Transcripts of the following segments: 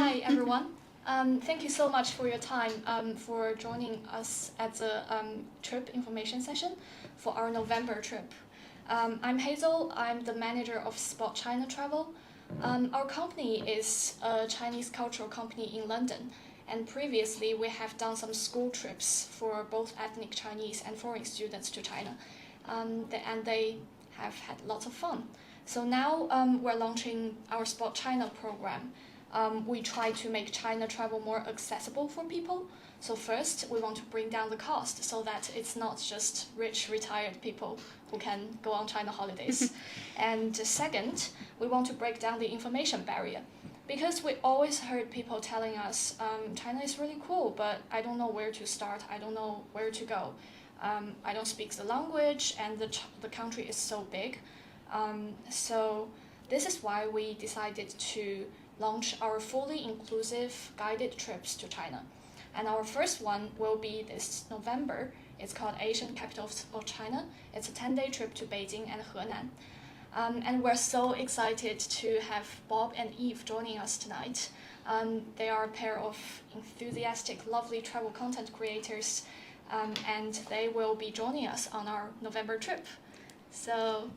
Hi, everyone. Thank you so much for your time for joining us at the trip information session for our November trip. I'm Hazel. I'm the manager of SpotChina Travel. Our company is a Chinese cultural company in London, and previously we have done some school trips for both ethnic Chinese and foreign students to China, and they have had lots of fun. So now we're launching our SpotChina program. We try to make China travel more accessible for people. So first, we want to bring down the cost so that it's not just rich, retired people who can go on China holidays. And second, we want to break down the information barrier. Because we always heard people telling us, China is really cool, but I don't know where to start, I don't know where to go. I don't speak the language, and the country is so big. So this is why we decided to launch our fully inclusive guided trips to China. And our first one will be this November. It's called Asian Capitals of China. It's a 10-day trip to Beijing and Henan. And we're so excited to have Bob and Eve joining us tonight. They are a pair of enthusiastic, lovely travel content creators, and they will be joining us on our November trip. So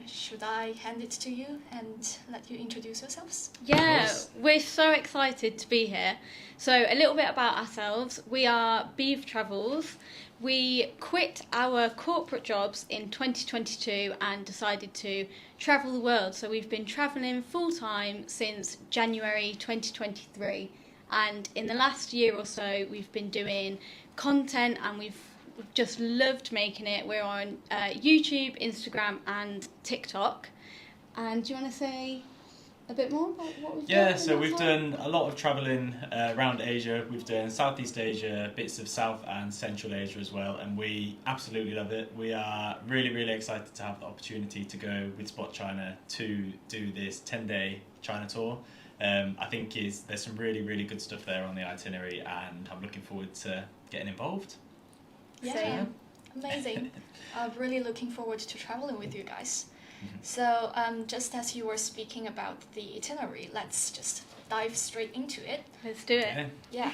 should I hand it to you and let you introduce yourselves? Yeah, we're so excited to be here. So a little bit about ourselves. We are Beeve Travels. We quit our corporate jobs in 2022 and decided to travel the world. So we've been travelling full time since January 2023. And in the last year or so, we've been doing content, and we've just loved making it. We're on YouTube, Instagram and TikTok. And do you want to say a bit more about what we've done? Yeah, so we've done a lot of travelling around Asia. We've done Southeast Asia, bits of South and Central Asia as well, and we absolutely love it. We are really, really excited to have the opportunity to go with Spot China to do this 10-day China tour. I think there's some really, really good stuff there on the itinerary, and I'm looking forward to getting involved. Yeah, amazing. I'm really looking forward to traveling with you guys. So just as you were speaking about the itinerary, let's just dive straight into it. Let's do it. Yeah.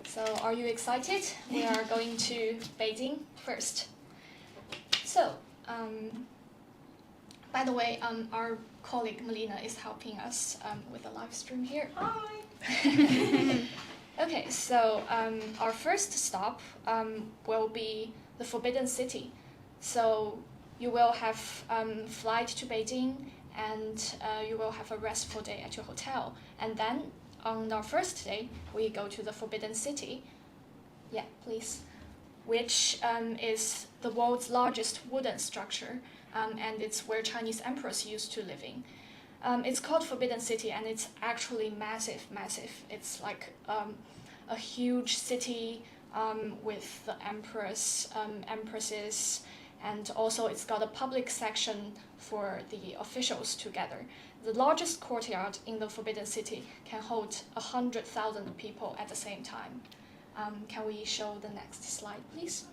So are you excited? We are going to Beijing first. So, by the way, our colleague Melina is helping us with the live stream here. Hi! Okay, so our first stop will be the Forbidden City. So you will have flight to Beijing, and you will have a restful day at your hotel. And then on our first day, we go to the Forbidden City. Yeah, please. Which is the world's largest wooden structure, and it's where Chinese emperors used to live in. It's called Forbidden City, and it's actually massive. It's like a huge city with the empresses, and also it's got a public section for the officials to gather. The largest courtyard in the Forbidden City can hold 100,000 people at the same time. Can we show the next slide, please?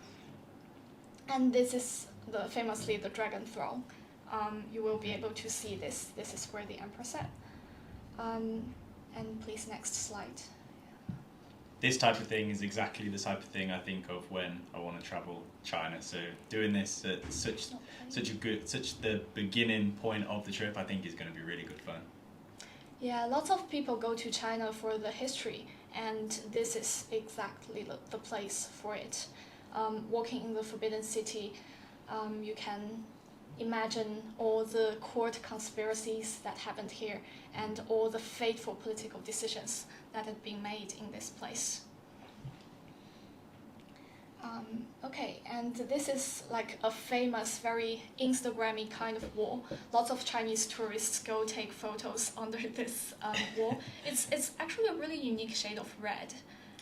And this is famously the Dragon Throne. You will be able to see this. This is where the emperor sat. And please, next slide. This type of thing is exactly the type of thing I think of when I want to travel China. So doing this at such the beginning point of the trip, I think is going to be really good fun. Yeah, lots of people go to China for the history, and this is exactly the place for it. Walking in the Forbidden City, you can imagine all the court conspiracies that happened here and all the fateful political decisions that had been made in this place. Okay, and this is like a famous, very Instagrammy kind of wall. Lots of Chinese tourists go take photos under this wall. It's actually a really unique shade of red.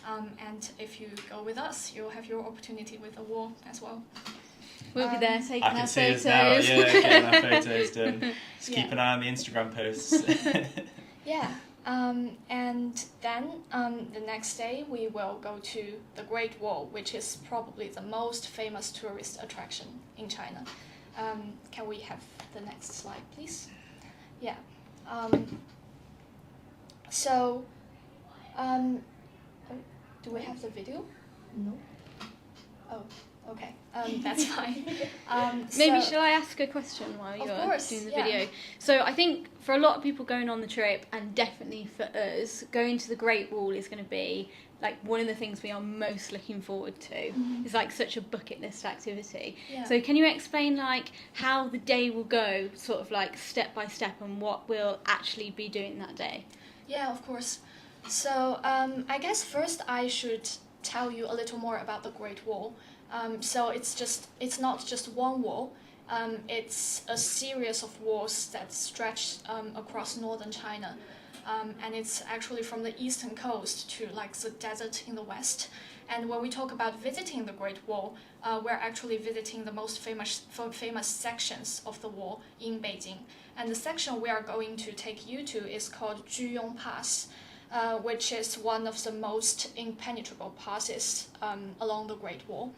And if you go with us, you'll have your opportunity with the wall as well. We'll be there taking I our can see photos. us now, yeah, getting our photos done. Just keep an eye on the Instagram posts. Yeah, and then the next day we will go to the Great Wall, which is probably the most famous tourist attraction in China. Can we have the next slide, please? Yeah. So, um, do we have the video? No. Oh, okay. That's fine. Maybe so, shall I ask a question while Of you're course, doing the yeah. video? So I think for a lot of people going on the trip, and definitely for us, going to the Great Wall is going to be like one of the things we are most looking forward to. Mhm. It's like such a bucket list activity. Yeah. So can you explain like how the day will go, sort of like step by step, and what we'll actually be doing that day? Yeah, of course. So I guess first I should tell you a little more about the Great Wall. So it's not just one wall. It's a series of walls that stretch across northern China, and it's actually from the eastern coast to like the desert in the west. And when we talk about visiting the Great Wall, we're actually visiting the most famous sections of the wall in Beijing. And the section we are going to take you to is called Juyong Pass, which is one of the most impenetrable passes along the Great Wall.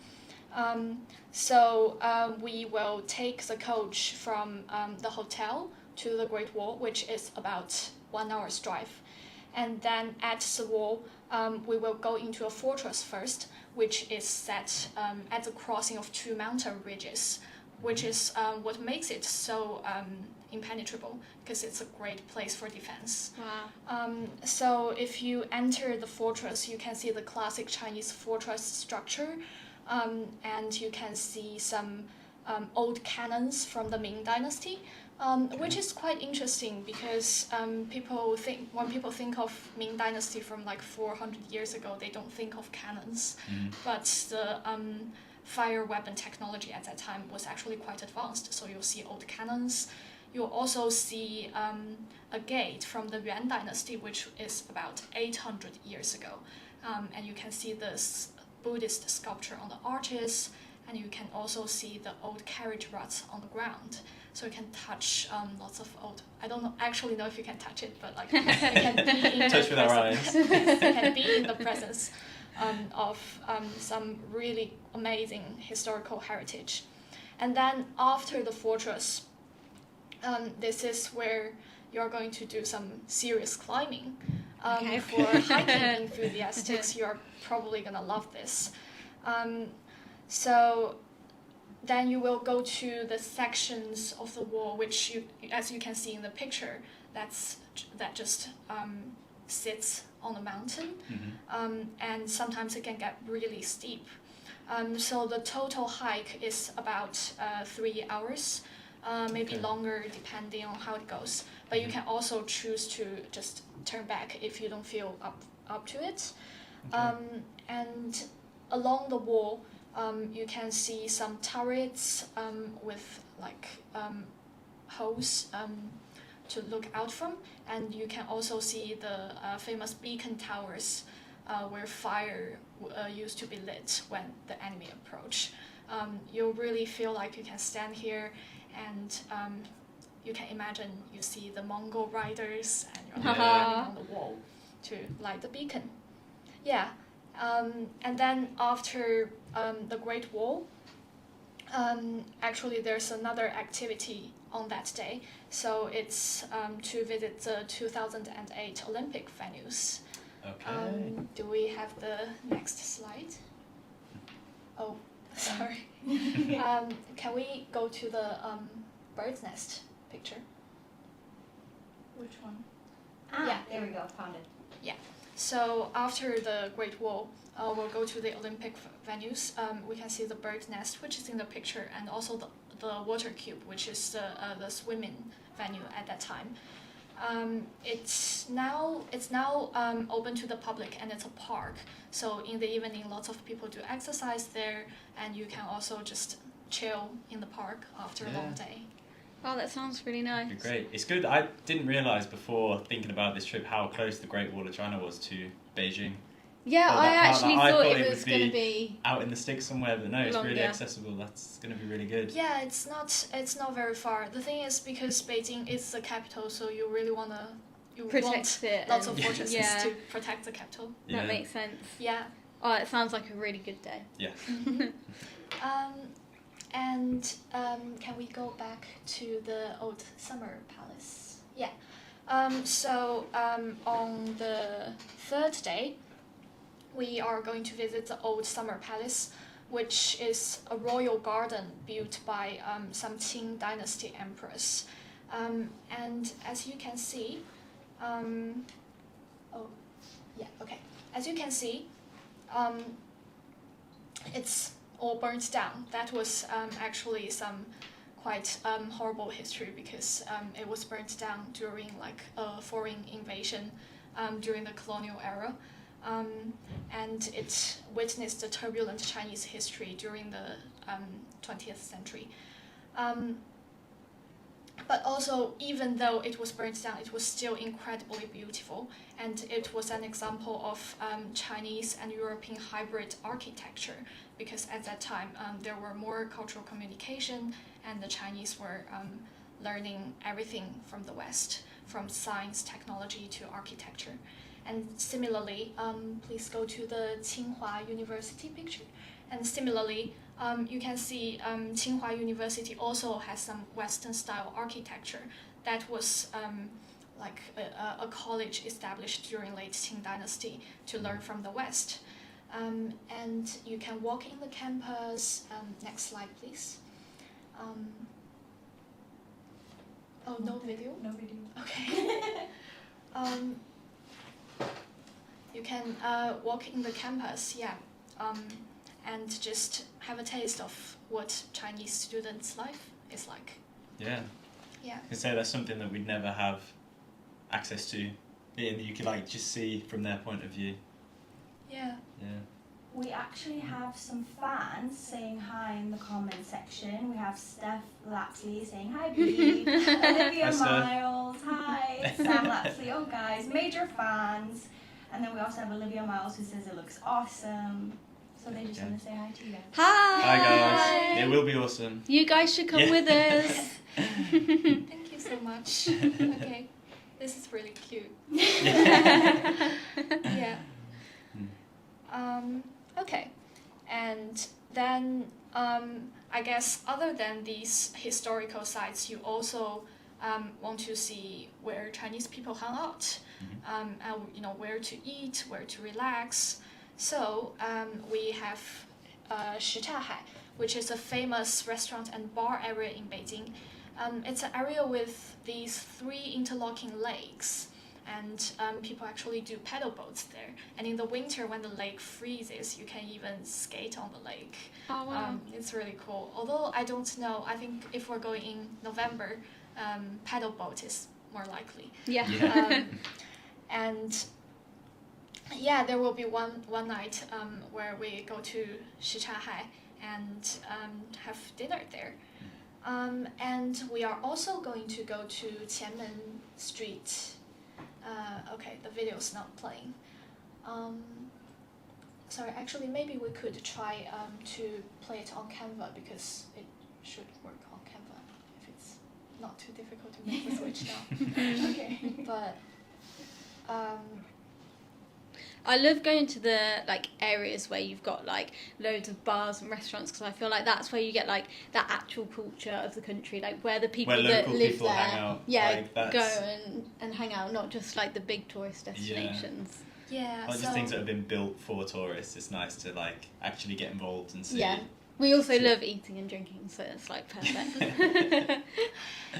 So we will take the coach from the hotel to the Great Wall, which is about 1 hour's drive. And then at the wall, we will go into a fortress first, which is set at the crossing of two mountain ridges, which is what makes it so impenetrable, because it's a great place for defense. Wow. So if you enter the fortress, you can see the classic Chinese fortress structure, and you can see some old cannons from the Ming Dynasty, which is quite interesting because when people think of Ming Dynasty from like 400 years ago, they don't think of cannons, but the fire weapon technology at that time was actually quite advanced. So you'll see old cannons. You'll also see a gate from the Yuan Dynasty, which is about 800 years ago, and you can see this Buddhist sculpture on the arches, and you can also see the old carriage ruts on the ground. So you can touch lots of old. I don't actually know if you can touch it, but like you can be in Touch with our eyes. you can be in the presence of some really amazing historical heritage. And then after the fortress, this is where you're going to do some serious climbing. Okay. For hiking enthusiasts, you're probably gonna love this. So then you will go to the sections of the wall, which as you can see in the picture, that just sits on the mountain, and sometimes it can get really steep. So the total hike is about 3 hours, maybe longer depending on how it goes. But you can also choose to just turn back if you don't feel up to it. And along the wall, you can see some turrets with like holes to look out from, and you can also see the famous beacon towers where fire used to be lit when the enemy approach. You'll really feel like you can stand here and you can imagine you see the Mongol riders and you're like standing on the wall to light the beacon. Yeah. And then after the Great Wall, actually there's another activity on that day. So it's to visit the 2008 Olympic venues. Okay. Do we have the next slide? Oh, sorry. Can we go to the bird's nest picture? Which one? Yeah. There we go. Found it. So after the Great Wall, we'll go to the Olympic venues. We can see the bird's nest, which is in the picture, and also the water cube, which is the swimming venue at that time. It's now open to the public, and it's a park. So in the evening, lots of people do exercise there, and you can also just chill in the park after a long day. Oh, that sounds really nice. It'd be great. It's good. I didn't realise before thinking about this trip how close the Great Wall of China was to Beijing. Yeah, Oh, I that part, actually I thought thought it it was would going to be- be... Out in the sticks somewhere, but no, it's really Longer. accessible. That's going to be really good. Yeah, it's not very far. The thing is, because Beijing is the capital, so you really want Protect it. lots of and- fortresses yeah, to protect the capital. Yeah. that makes sense. Yeah. Oh, it sounds like a really good day. Yeah. And can we go back to the old summer palace? Yeah. On the third day, we are going to visit the old summer palace, which is a royal garden built by some Qing dynasty emperors. And as you can see, as you can see, it's all burnt down. That was actually some quite horrible history because it was burnt down during like a foreign invasion during the colonial era. And it witnessed the turbulent Chinese history during the 20th century. But also, even though it was burnt down, it was still incredibly beautiful, and it was an example of Chinese and European hybrid architecture, because at that time there were more cultural communication, and the Chinese were learning everything from the West, from science, technology to architecture. And similarly, please go to the Tsinghua University picture. And similarly, you can see Tsinghua University also has some Western-style architecture that was like a college established during late Qing dynasty to learn from the West. And you can walk in the campus. Next slide, please. Oh, no video? No video. Okay. You can walk in the campus, and just have a taste of what Chinese students' life is like. Yeah. Yeah. I can say that's something that we'd never have access to. And you could like just see from their point of view. Yeah. Yeah. We actually have some fans saying hi in the comment section. We have Steph Lapsley saying hi, Beeb. Olivia Hi, Steph. Miles, hi. Sam Lapsley, oh guys, major fans. And then we also have Olivia Miles who says it looks awesome. So they just want to say hi to you guys. Hi! Hi guys. It will be awesome. You guys should come with us. Thank you so much. Okay. This is really cute. Yeah. Yeah. Okay. And then I guess other than these historical sites, you also want to see where Chinese people hang out, and where to eat, where to relax. So we have Shihai, which is a famous restaurant and bar area in Beijing. It's an area with these 3 interlocking lakes, and people actually do paddle boats there. And in the winter, when the lake freezes, you can even skate on the lake. Oh, wow. It's really cool. Although I don't know, I think if we're going in November, paddle boat is more likely. Yeah. And yeah, there will be one night where we go to Shichahai and have dinner there. And we are also going to go to Qianmen Street. Okay, the video's not playing. Sorry, actually, maybe we could try to play it on Canva, because it should work on Canva if it's not too difficult to make the switch now. Okay, but I love going to the areas where you've got loads of bars and restaurants, because I feel like that's where you get that actual culture of the country, where the people Where that local live people there, hang out. go and hang out, not just the big tourist destinations. yeah, Just things that have been built for tourists. It's nice to actually get involved and see. Yeah. We also love eating and drinking, so it's perfect.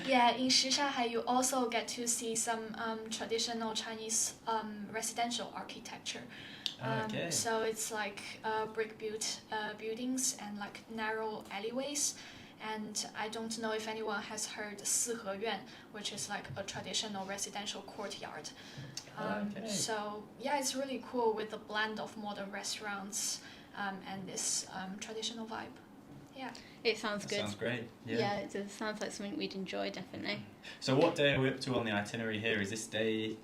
Yeah, in Shishahai you also get to see some traditional Chinese residential architecture. Okay. So it's brick built buildings and narrow alleyways. And I don't know if anyone has heard Sihe Yuan, which is a traditional residential courtyard. Okay. So yeah, it's really cool with the blend of modern restaurants and this traditional vibe. Yeah. It sounds good. Sounds great. Yeah, it does. Sounds like something we'd enjoy, definitely. So what day are we up to on the itinerary here? Is this day?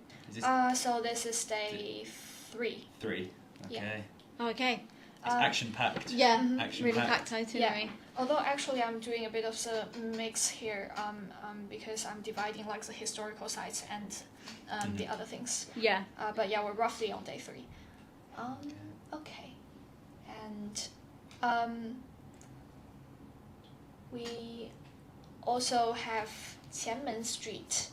So this is day 3. 3. Okay. Yeah. Oh, okay. It's action packed. Yeah, Action really packed. packed itinerary. Yeah. Although actually I'm doing a bit of a mix here because I'm dividing the historical sites and the other things. Yeah. But yeah, we're roughly on day 3. Okay. And we also have Qianmen Street,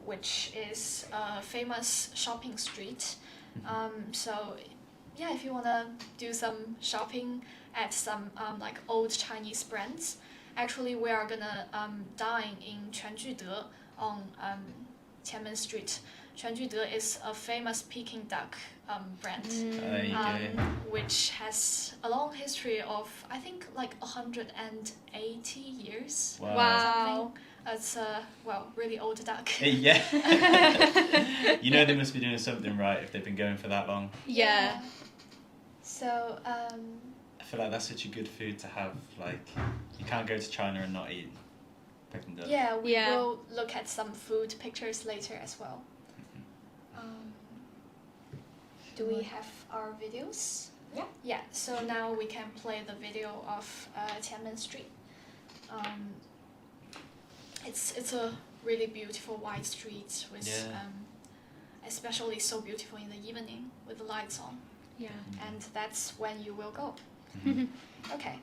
which is a famous shopping street. So yeah, if you want to do some shopping at some like old Chinese brands, actually we are gonna dine in Quanjude on Tianmen Street. Quanjude is a famous Peking duck brand, There you go. which has a long history of, I think, like 180 years. Wow. It's a, well, really old duck. Yeah. You know they must be doing something right if they've been going for that long. Yeah. So, I feel like that's such a good food to have. Like, you can't go to China and not eat Peking duck. yeah, we Yeah. will look at some food pictures later as well. Do we have our videos? Yeah. Yeah, so now we can play the video of Tianmen Street. It's a really beautiful wide street with, especially so beautiful in the evening with the lights on. Yeah. And that's when you will go. Okay.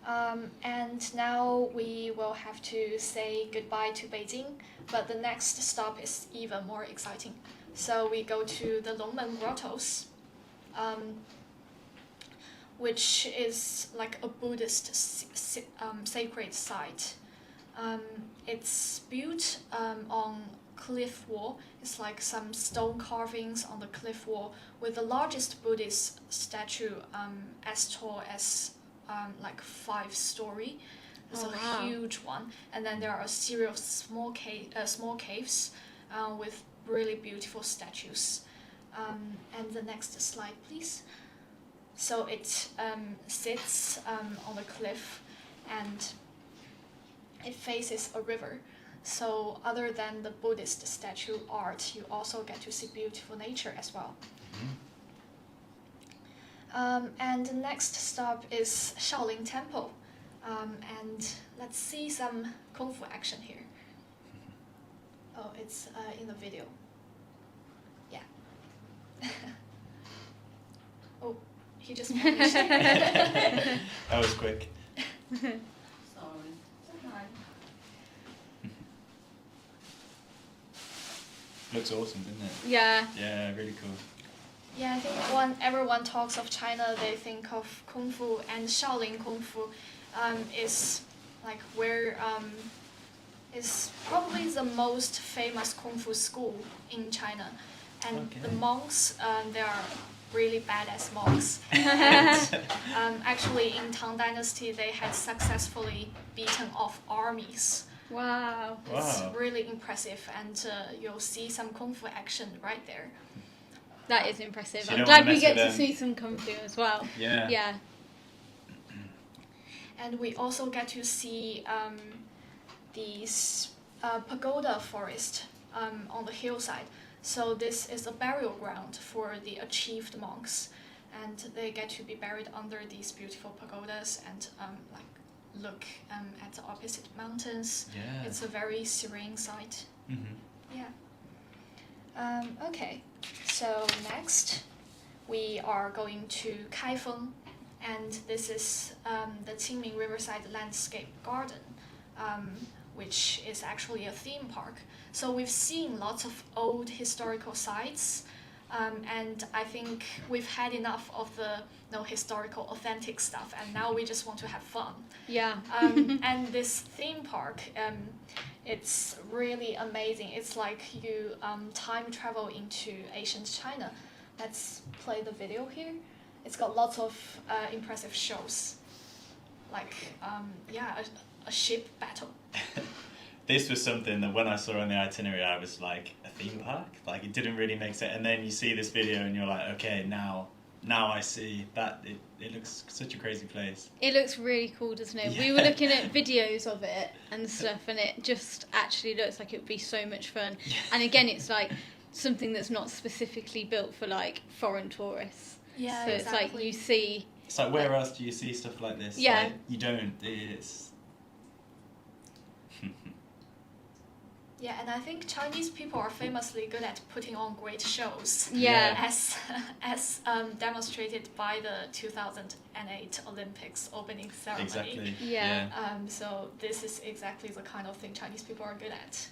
And now we will have to say goodbye to Beijing, but the next stop is even more exciting. So we go to the Longmen Grottos, which is like a Buddhist sacred site. It's built on cliff wall. It's like some stone carvings on the cliff wall with the largest Buddhist statue as tall as like 5-story. It's a huge one. And then there are a series of small caves with really beautiful statues. And the next slide, please. So it sits on the cliff and it faces a river. So other than the Buddhist statue art, you also get to see beautiful nature as well. And the next stop is Shaolin Temple. And let's see some Kung Fu action here. Oh, it's in the video. Yeah. Oh, he just vanished. That was quick. Sorry. Looks awesome, doesn't it? Yeah. Yeah, really cool. Yeah, I think when everyone talks of China, they think of Kung Fu, and Shaolin Kung Fu is like where is probably the most famous Kung Fu school in China, and the monks they are really badass monks. And, actually, in Tang Dynasty, they had successfully beaten off armies. Wow. It's really impressive, and you'll see some Kung Fu action right there. That is impressive. So you I'm don't wanna glad we mess get with to them. see some Kung Fu as well. Yeah. Yeah. And we also get to see these pagoda forest on the hillside. So this is a burial ground for the achieved monks, and they get to be buried under these beautiful pagodas and like look at the opposite mountains. Yeah. It's a very serene sight. Yeah. Okay, so next we are going to Kaifeng, and this is the Qingming Riverside Landscape Garden, which is actually a theme park. So we've seen lots of old historical sites, and I think we've had enough of the historical authentic stuff, and now we just want to have fun. Yeah. And this theme park, it's really amazing. It's like you time travel into ancient China. Let's play the video here. It's got lots of impressive shows, like a ship battle. This was something that when I saw on the itinerary, I was like, a theme park? Like, it didn't really make sense. And then you see this video and you're like, okay, now I see that it looks such a crazy place. It looks really cool, doesn't it? Yeah. We were looking at videos of it and stuff, and it just actually looks like it would be so much fun. Yeah. And again, it's like something that's not specifically built for like foreign tourists. Yeah, So it's like you see. It's like, where else do you see stuff like this? Yeah. Like, you don't. It's... Yeah, and I think Chinese people are famously good at putting on great shows. Yeah. As demonstrated by the 2008 Olympics opening ceremony. Exactly. Yeah. Yeah. 'So this is exactly the kind of thing Chinese people are good at.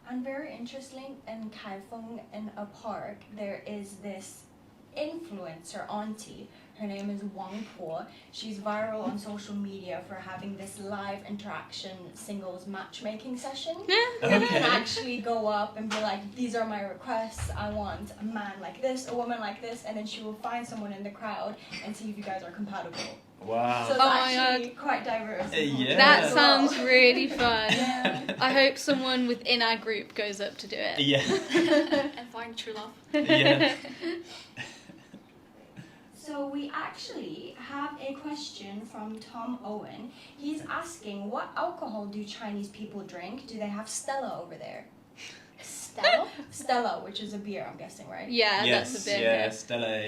And very interesting, in Kaifeng, in a park, there is this influencer auntie. Her name is Wang Po. She's viral on social media for having this live interaction singles matchmaking session. Where you can actually go up and be like, these are my requests. I want a man like this, a woman like this, and then she will find someone in the crowd and see if you guys are compatible. Wow. So it's actually quite diverse. Yeah. That sounds really fun. Yeah. I hope someone within our group goes up to do it. Yeah. And find true love. Yeah. So we actually have a question from Tom Owen. He's asking, what alcohol do Chinese people drink? Do they have Stella over there? Stella? Stella, which is a beer, I'm guessing, right? Yeah, Yes. that's a bit. Yeah. Stella.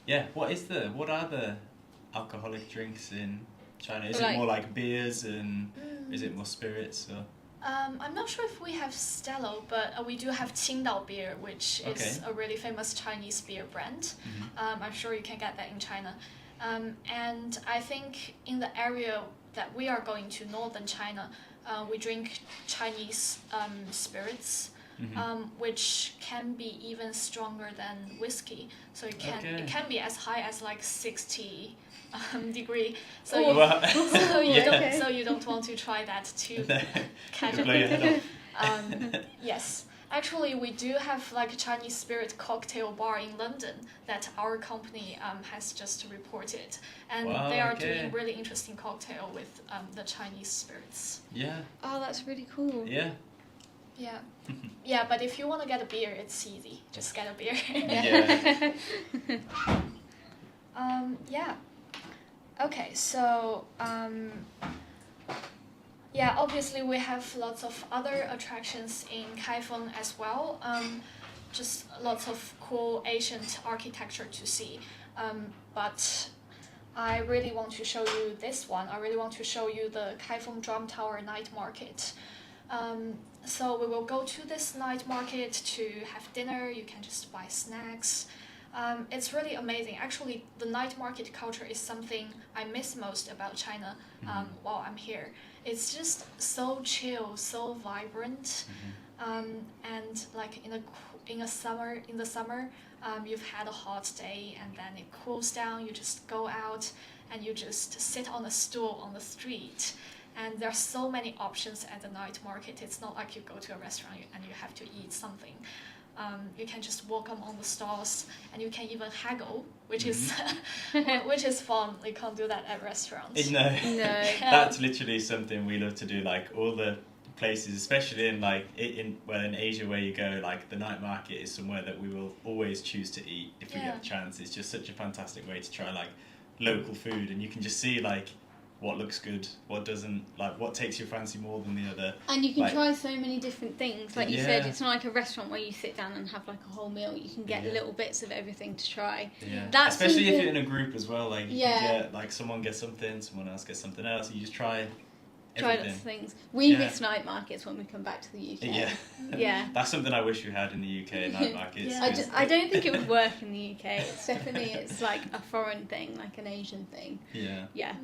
Yeah. What are the alcoholic drinks in China? Is it more like beers and is it more spirits or? I'm not sure if we have Stella, but we do have Qingdao beer, which is a really famous Chinese beer brand. I'm sure you can get that in China. And I think in the area that we are going to, northern China, we drink Chinese spirits, which can be even stronger than whiskey. So it can be as high as like 60 degree. So you don't want to try that too casually. Yes. Actually, we do have like a Chinese spirit cocktail bar in London that our company has just reported, and they are doing really interesting cocktail with the Chinese spirits. Yeah. Oh, that's really cool. Yeah. Yeah. Yeah, but if you want to get a beer, it's easy. Just get a beer. Yeah. Yeah. Okay, so yeah, obviously we have lots of other attractions in Kaifeng as well. Just lots of cool ancient architecture to see. But I really want to show you this one. I really want to show you the Kaifeng Drum Tower Night Market. So we will go to this night market to have dinner. You can just buy snacks. It's really amazing. Actually, the night market culture is something I miss most about China while I'm here. It's just so chill, so vibrant, and like in the summer, you've had a hot day and then it cools down. You just go out and you just sit on a stool on the street. And there are so many options at the night market. It's not like you go to a restaurant and you have to eat something. You can just walk among the stalls, and you can even haggle, which is fun. You can't do that at restaurants. No. That's literally something we love to do. Like all the places, especially in in Asia where you go, like the night market is somewhere that we will always choose to eat if we get the chance. It's just such a fantastic way to try like local food, and you can just see like what looks good, what doesn't, like what takes your fancy more than the other. And you can try so many different things. Like you said, it's not like a restaurant where you sit down and have like a whole meal. You can get little bits of everything to try. Yeah. That's especially if you're in a group as well. Like you get, like someone gets something, someone else gets something else. You just try everything. Lots of things. We miss night markets when we come back to the UK. Yeah. Yeah. That's something I wish we had in the UK, night markets. I don't think it would work in the UK. It's like a foreign thing, like an Asian thing. Yeah. Yeah.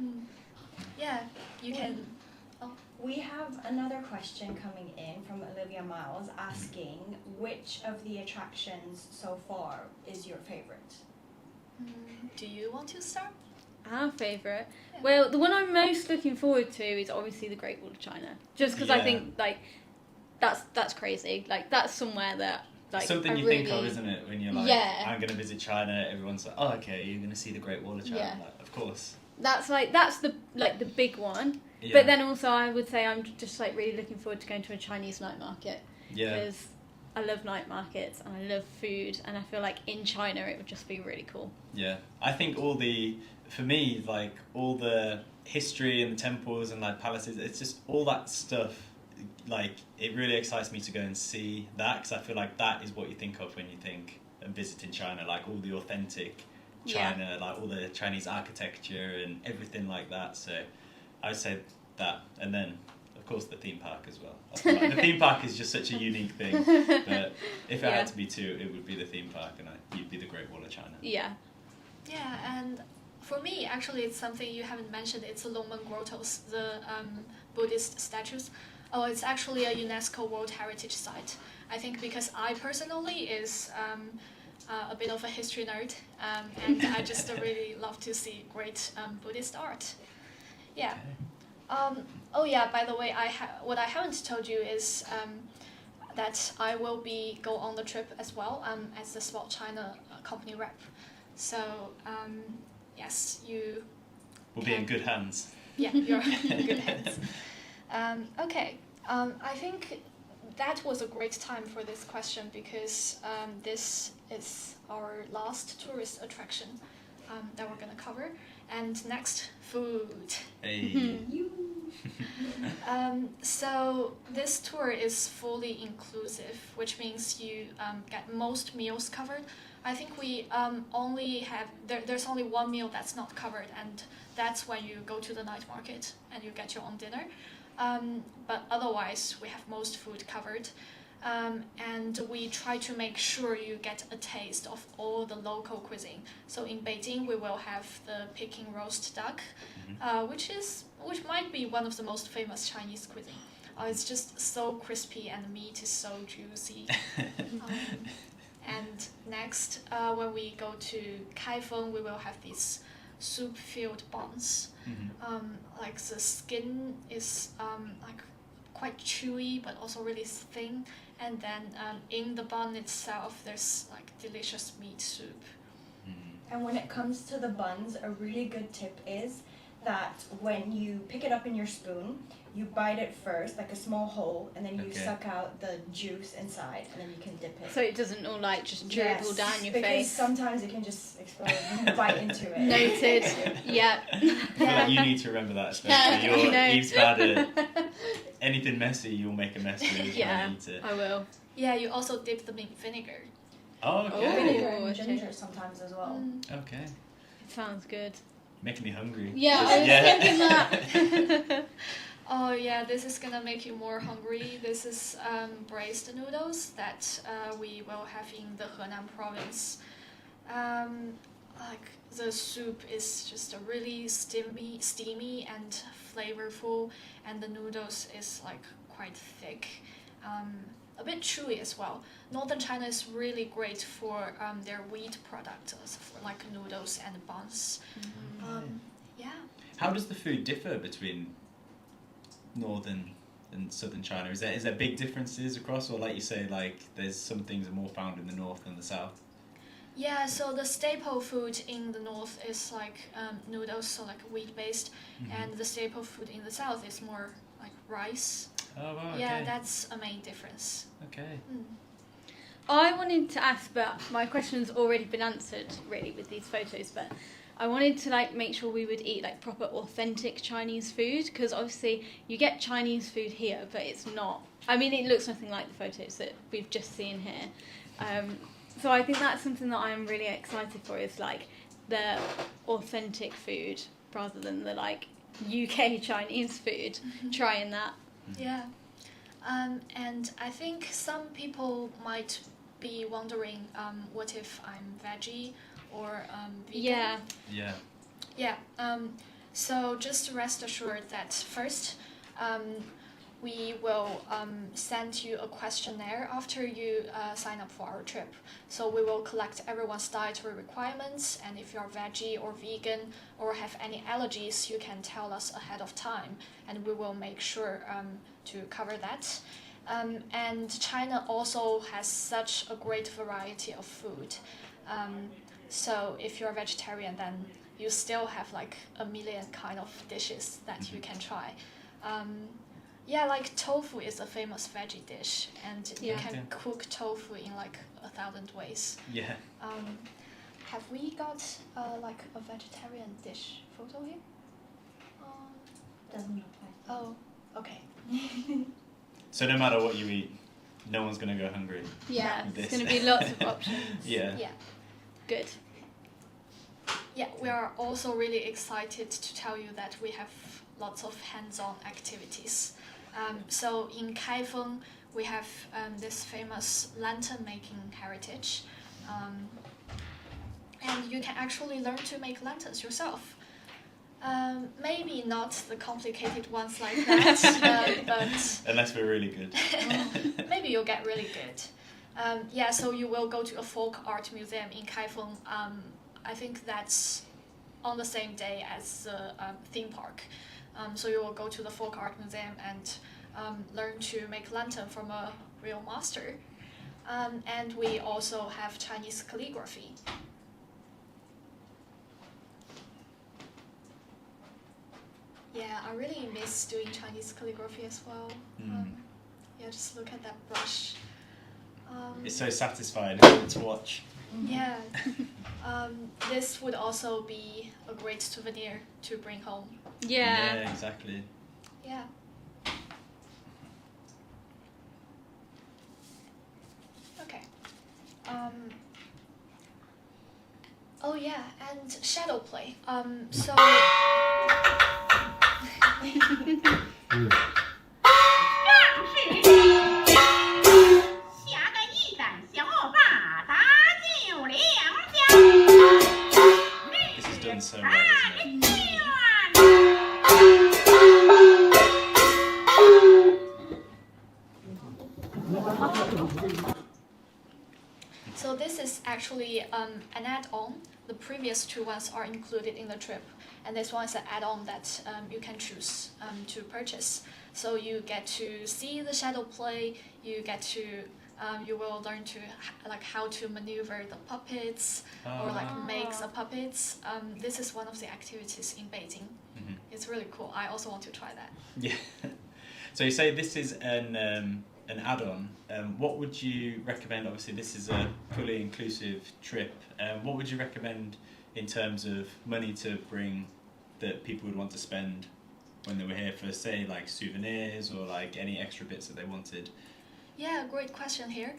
Yeah, you can. We have another question coming in from Olivia Miles asking, which of the attractions so far is your favorite? Do you want to start? Our favourite? Yeah. Well, the one I'm most looking forward to is obviously the Great Wall of China. Just because I think, like, that's crazy. Like, that's somewhere that, like, something you think of, isn't it? When you're like, I'm going to visit China, everyone's like, oh, okay, you're going to see the Great Wall of China. Yeah. Like, of course. That's the big one. Yeah. But then also I would say I'm just like really looking forward to going to a Chinese night market. Yeah. Because I love night markets and I love food, and I feel like in China it would just be really cool. Yeah. I think for me, like all the history and the temples and like palaces, it's just all that stuff, like it really excites me to go and see that, because I feel like that is what you think of when you think of visiting China, like all the authentic China, like all the Chinese architecture and everything like that. So I would say that, and then of course the theme park as well. Like, the theme park is just such a unique thing, but if it had to be two, it would be the theme park, and you'd be the Great Wall of China. Yeah, and for me, actually, it's something you haven't mentioned. It's the Longmen Grottos, the Buddhist statues. Oh, it's actually a UNESCO World Heritage Site. I think because I personally is a bit of a history nerd, and I just really love to see great Buddhist art. Yeah. Oh yeah. By the way, what I haven't told you is that I will go on the trip as well as the SpotChina company rep. So yes, you. We'll be in good hands. Yeah, you're in good hands. Okay. I think that was a great time for this question because this is our last tourist attraction that we're gonna cover. And next, food. Hey. So this tour is fully inclusive, which means you get most meals covered. I think we only have there's only one meal that's not covered, and that's when you go to the night market and you get your own dinner. But otherwise, we have most food covered. And we try to make sure you get a taste of all the local cuisine. So in Beijing, we will have the Peking roast duck, which might be one of the most famous Chinese cuisine. It's just so crispy and the meat is so juicy. And next, when we go to Kaifeng, we will have these soup-filled buns. Like the skin is like quite chewy, but also really thin. And then in the bun itself, there's like delicious meat soup. And when it comes to the buns, a really good tip is that when you pick it up in your spoon, you bite it first, like a small hole, and then you suck out the juice inside, and then you can dip it. So it doesn't all like just dribble down your because face. sometimes it can just explode when you bite into it. Noted. Yeah. I feel like you need to remember that, especially. Eve's bad at anything messy, you'll make a mess with it. Yeah, Eat it. I will. Yeah, you also dip them in vinegar. Oh, okay. Vinegar Oh, and okay. ginger sometimes as well. Okay. It sounds good. Making me hungry. Yeah, I was thinking that. Oh yeah, this is gonna make you more hungry. This is braised noodles that we will have in the Henan province. Like the soup is just a really steamy and flavorful, and the noodles is like quite thick, a bit chewy as well. Northern China is really great for their wheat products, for like noodles and buns. Yeah. How does the food differ between northern and southern China? Is there big differences across, or like you say, like there's some things are more found in the north than the south? Yeah, so the staple food in the north is like noodles, so like wheat based, and the staple food in the south is more like rice. Oh, wow, okay. Yeah, that's a main difference. Okay. I wanted to ask, but my question's already been answered really with these photos, but I wanted to like make sure we would eat like proper authentic Chinese food, because obviously you get Chinese food here, but it's not, I mean it looks nothing like the photos that we've just seen here. So I think that's something that I'm really excited for, is like the authentic food rather than the like UK Chinese food. Trying that. Yeah. And I think some people might be wondering, what if I'm veggie or vegan? Yeah. So just rest assured that first, we will send you a questionnaire after you sign up for our trip. So we will collect everyone's dietary requirements, and if you're veggie or vegan or have any allergies, you can tell us ahead of time, and we will make sure to cover that. And China also has such a great variety of food. So if you're a vegetarian, then you still have like a million kind of dishes that you can try. Yeah, like tofu is a famous veggie dish, and you can cook tofu in like 1,000 ways. Yeah. Have we got like a vegetarian dish photo here? Doesn't look like. Oh, okay. So no matter what you eat, no one's going to go hungry. Yeah, with there's this. going to be lots of options. Yeah. Yeah. Good. Yeah, we are also really excited to tell you that we have lots of hands-on activities. So in Kaifeng, we have this famous lantern making heritage. And you can actually learn to make lanterns yourself. Maybe not the complicated ones like that, but Unless we're really good. maybe you'll get really good. Yeah, so you will go to a folk art museum in Kaifeng. I think that's on the same day as the theme park. So you will go to the folk art museum and learn to make lantern from a real master. And we also have Chinese calligraphy. Yeah, I really miss doing Chinese calligraphy as well. Yeah, just look at that brush. It's so satisfying to watch. Yeah. This would also be a great souvenir to bring home. Yeah. Yeah, exactly. Yeah. Okay. Oh yeah, and shadow play. So 下个一盏小把打酒两家。 This is done so well, isn't it? So this is actually an add-on. The previous two ones are included in the trip, and this one is an add-on that you can choose to purchase. So you get to see the shadow play. You get to you will learn to like how to maneuver the puppets or like make the puppets. This is one of the activities in Beijing. Mhm. It's really cool. I also want to try that. Yeah. So you say this is an add-on. What would you recommend? Obviously, this is a fully inclusive trip. What would you recommend in terms of money to bring that people would want to spend when they were here for, say, like souvenirs or like any extra bits that they wanted? Yeah, great question here.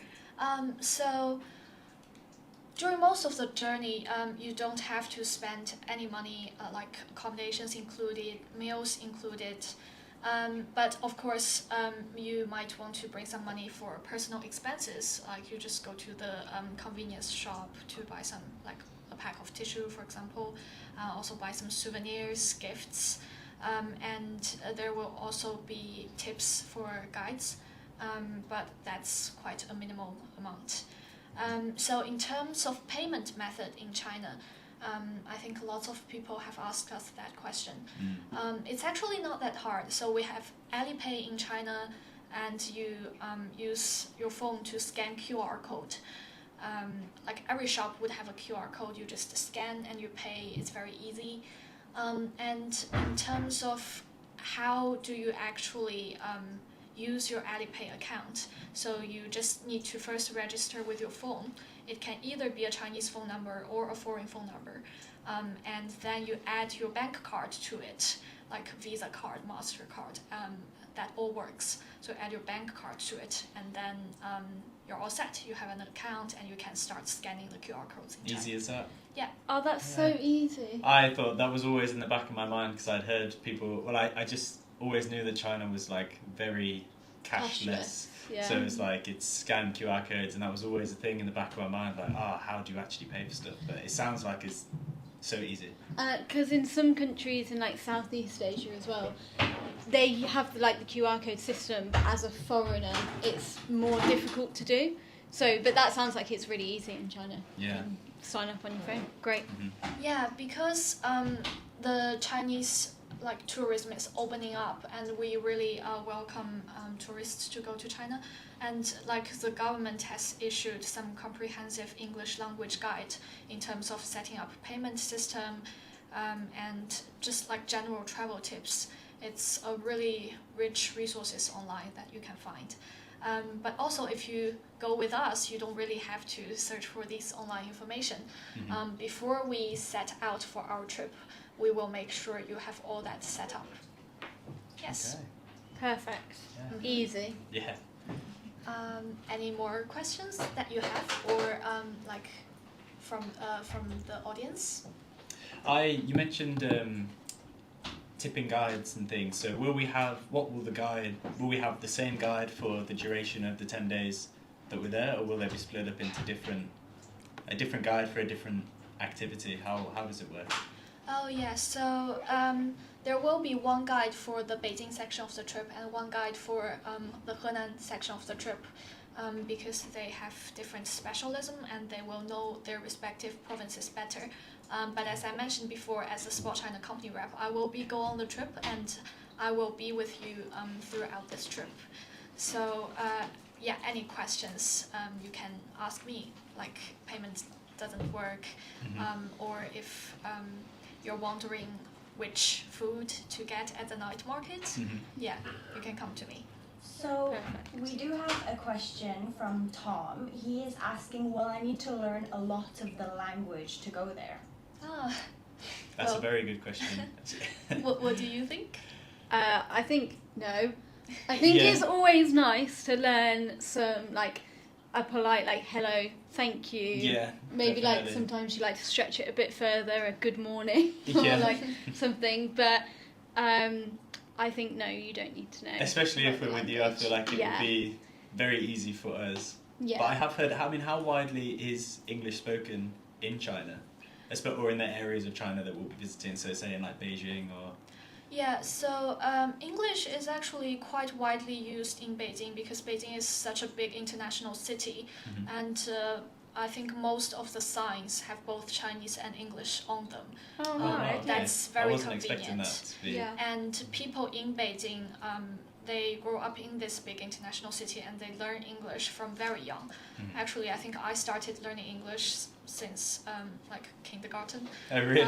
So during most of the journey, you don't have to spend any money, like accommodations included, meals included. But of course, you might want to bring some money for personal expenses. Like you just go to the convenience shop to buy some, like a pack of tissue, for example. Also buy some souvenirs, gifts, and there will also be tips for guides. But that's quite a minimal amount. So in terms of payment method in China, I think lots of people have asked us that question. It's actually not that hard. So we have Alipay in China, and you use your phone to scan QR code. Like every shop would have a QR code. You just scan and you pay. It's very easy. And in terms of how do you actually use your Alipay account, so you just need to first register with your phone. It can either be a Chinese phone number or a foreign phone number, and then you add your bank card to it, like Visa card, MasterCard. That all works. So add your bank card to it, and then you're all set. You have an account, and you can start scanning the QR codes in China. Easy as that? Yeah. Oh, that's so easy. I thought that was always in the back of my mind because I'd heard people. Well, I just always knew that China was like very cashless. Yeah. So it's like it's scan QR codes, and that was always a thing in the back of my mind. Like, how do you actually pay for stuff? But it sounds like it's so easy. Because in some countries in like Southeast Asia as well, they have like the QR code system, but as a foreigner, it's more difficult to do. So, but that sounds like it's really easy in China. Yeah. Sign up on your phone. Great. Yeah, because the Chinese like tourism is opening up, and we really welcome tourists to go to China, and like the government has issued some comprehensive English language guide in terms of setting up payment system, and just like general travel tips. It's a really rich resources online that you can find. But also, if you go with us, you don't really have to search for this online information. Before we set out for our trip, we will make sure you have all that set up. Yes. Okay. Perfect. Yeah. Easy. Yeah. Any more questions that you have, or like from the audience? You mentioned tipping guides and things. So will we have the same guide for the duration of the 10 days that we're there, or will they be split up into a different guide for a different activity? How does it work? Oh yeah, so there will be one guide for the Beijing section of the trip and one guide for the Henan section of the trip, because they have different specialism and they will know their respective provinces better. But as I mentioned before, as a SpotChina company rep, I will be going on the trip and I will be with you throughout this trip. So yeah, any questions you can ask me, like payment doesn't work, or if you're wondering which food to get at the night market, yeah, you can come to me. So we do have a question from Tom. He is asking, will I need to learn a lot of the language to go there? Ah, That's well, a very good question. what do you think? I think no. I think Yeah. it's always nice to learn some like a polite like hello, thank you. Yeah, Maybe like definitely. sometimes you like to stretch it a bit further, a good morning or Yeah. like something. But I think no, you don't need to know. Especially if about we're the with you, I language. feel like it Yeah. would be very easy for us. Yeah. But I have heard, I mean, how widely is English spoken in China? Or in the areas of China that we'll be visiting, so say in like Beijing or... Yeah, so English is actually quite widely used in Beijing because Beijing is such a big international city, and I think most of the signs have both Chinese and English on them. Oh, wow, right. okay. That's I very wasn't expecting convenient. that to be... Yeah. And people in Beijing, they grow up in this big international city and they learn English from very young. Actually, I think I started learning English since like kindergarten. Oh, really?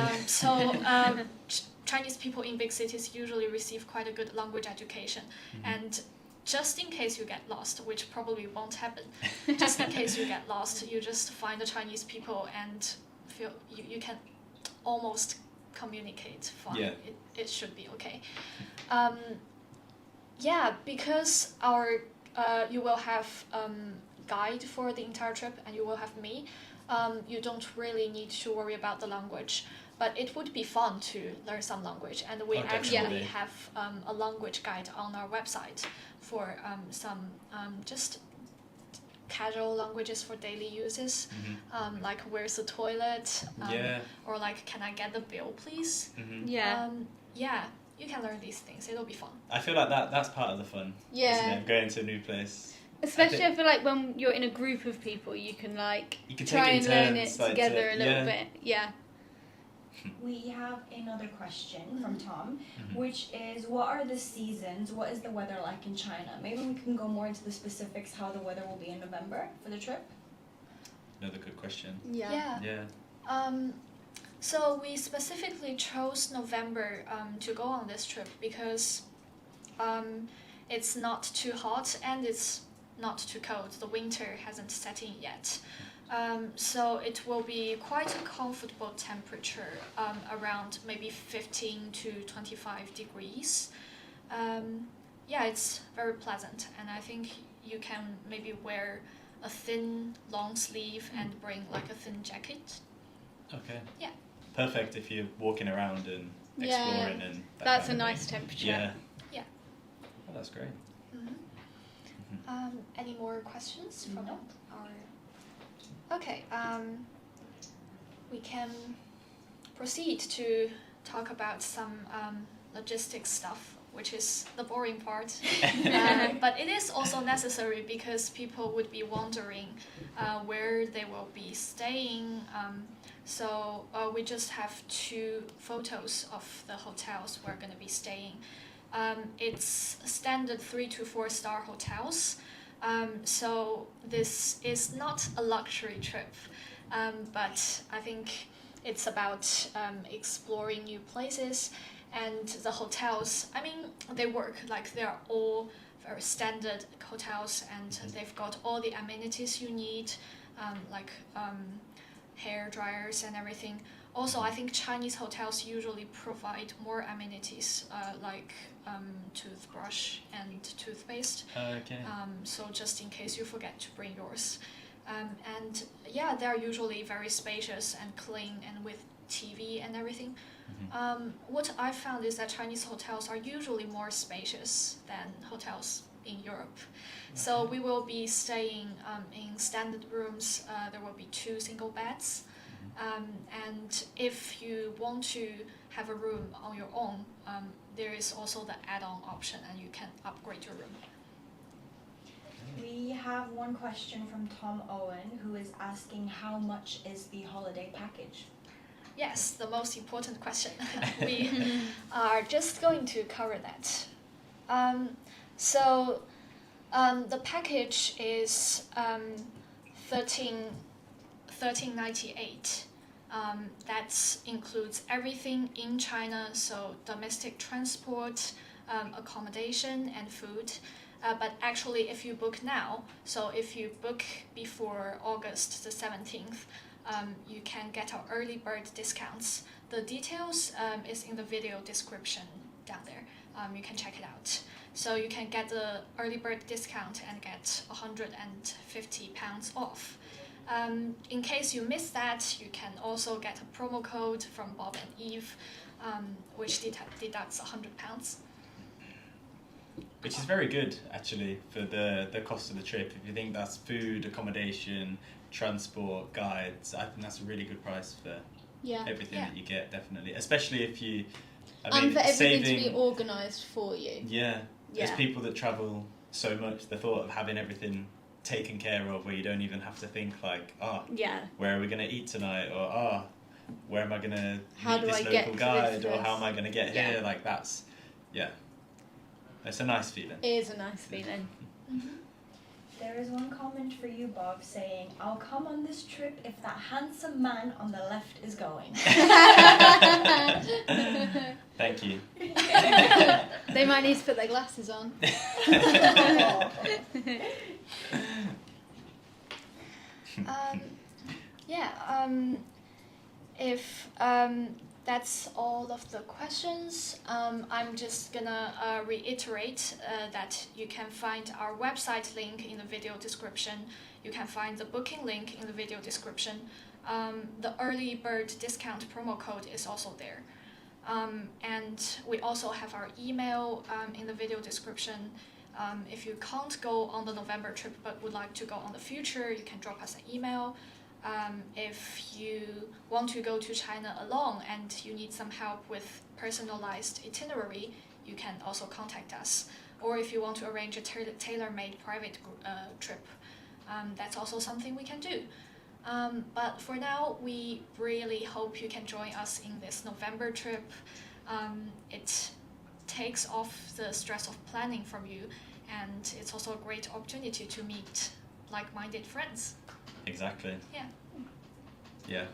Chinese people in big cities usually receive quite a good language education. And just in case you get lost, which probably won't happen, just in case you get lost, you just find the Chinese people and feel you can almost communicate fine. Yeah. It should be okay. Yeah, because our you will have guide for the entire trip and you will have me. You don't really need to worry about the language, but it would be fun to learn some language, and we actually definitely. have a language guide on our website for some just casual languages for daily uses, like where's the toilet, Yeah. or like can I get the bill please. Yeah. Yeah, you can learn these things. It'll be fun. I feel like that's part of the fun, Yeah. isn't it? Going to a new place. Especially I feel like when you're in a group of people, you can like You can try take and it in learn turns, it like, together a little yeah. bit. Yeah. We have another question from Tom, which is, what are the seasons? What is the weather like in China? Maybe we can go more into the specifics, how the weather will be in November for the trip. Another good question. Yeah. Yeah. So we specifically chose November to go on this trip because it's not too hot and it's not too cold. The winter hasn't set in yet. So it will be quite a comfortable temperature, around maybe 15 to 25 degrees. Yeah, it's very pleasant, and I think you can maybe wear a thin long sleeve and bring like a thin jacket. Okay. Yeah. Perfect if you're walking around and Yeah. exploring and that That's a kind of nice thing. temperature. Yeah. Yeah. Oh, that's great. Any more questions from No. our... Okay, we can proceed to talk about some logistics stuff, which is the boring part. But it is also necessary because people would be wondering where they will be staying. So we just have 2 photos of the hotels we're going to be staying. It's standard 3 to 4 star hotels. So this is not a luxury trip, but I think it's about exploring new places, and the hotels, I mean, they work, like they're all very standard hotels and they've got all the amenities you need, like hair dryers and everything. Also, I think Chinese hotels usually provide more amenities, like toothbrush and toothpaste. Okay. So just in case you forget to bring yours. And yeah, they're usually very spacious and clean and with TV and everything. What I found is that Chinese hotels are usually more spacious than hotels in Europe. So we will be staying in standard rooms. There will be 2 single beds. And if you want to have a room on your own, there is also the add-on option, and you can upgrade your room. We have one question from Tom Owen, who is asking how much is the holiday package? Yes, the most important question. We are just going to cover that. The package is $13.98. That includes everything in China, so domestic transport, accommodation, and food. But actually, if you book now, so if you book before August the 17th, you can get our early bird discounts. The details is in the video description down there. You can check it out. So you can get the early bird discount and get £150 off. In case you missed that, you can also get a promo code from Bob and Eve, which deducts £100. Which is very good, actually, for the cost of the trip. If you think that's food, accommodation, transport, guides, I think that's a really good price for everything that you get, definitely. Especially if you... and for everything to be organised for you. Yeah. There's people that travel so much, the thought of having everything taken care of, where you don't even have to think like, where are we going to eat tonight? Or, where am I going to meet this local guide? Or how am I going to get here? Like, that's... Yeah. It's a nice feeling. It is a nice feeling. There is one comment for you, Bob, saying, I'll come on this trip if that handsome man on the left is going. Thank you. They might need to put their glasses on. If that's all of the questions, I'm just gonna reiterate that you can find our website link in the video description. You can find the booking link in the video description. The early bird discount promo code is also there. And we also have our email in the video description. If you can't go on the November trip but would like to go on the future, you can drop us an email. If you want to go to China alone and you need some help with personalized itinerary, you can also contact us. Or if you want to arrange a tailor-made private trip, that's also something we can do. But for now, we really hope you can join us in this November trip. It takes off the stress of planning from you, and it's also a great opportunity to meet like-minded friends. Exactly. Yeah. Yeah.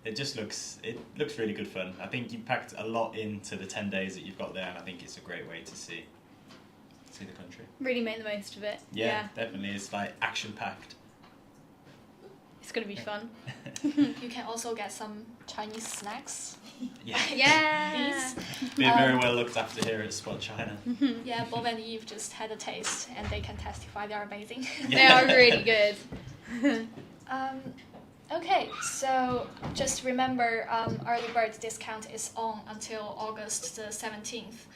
It looks really good fun. I think you packed a lot into the 10 days that you've got there, and I think it's a great way to see the country. Really make the most of it. Yeah. Definitely. It's like action-packed. It's going to be fun. You can also get some Chinese snacks. Yeah. We're very well looked after here at SpotChina. Yeah, Bob and Eve just had a taste, and they can testify they are amazing. They are really good. Okay, so just remember, early bird discount is on until August the 17th.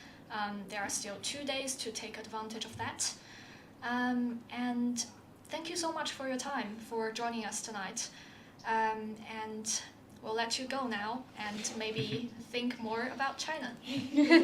There are still 2 days to take advantage of that. And thank you so much for your time, for joining us tonight. And we'll let you go now and maybe think more about China.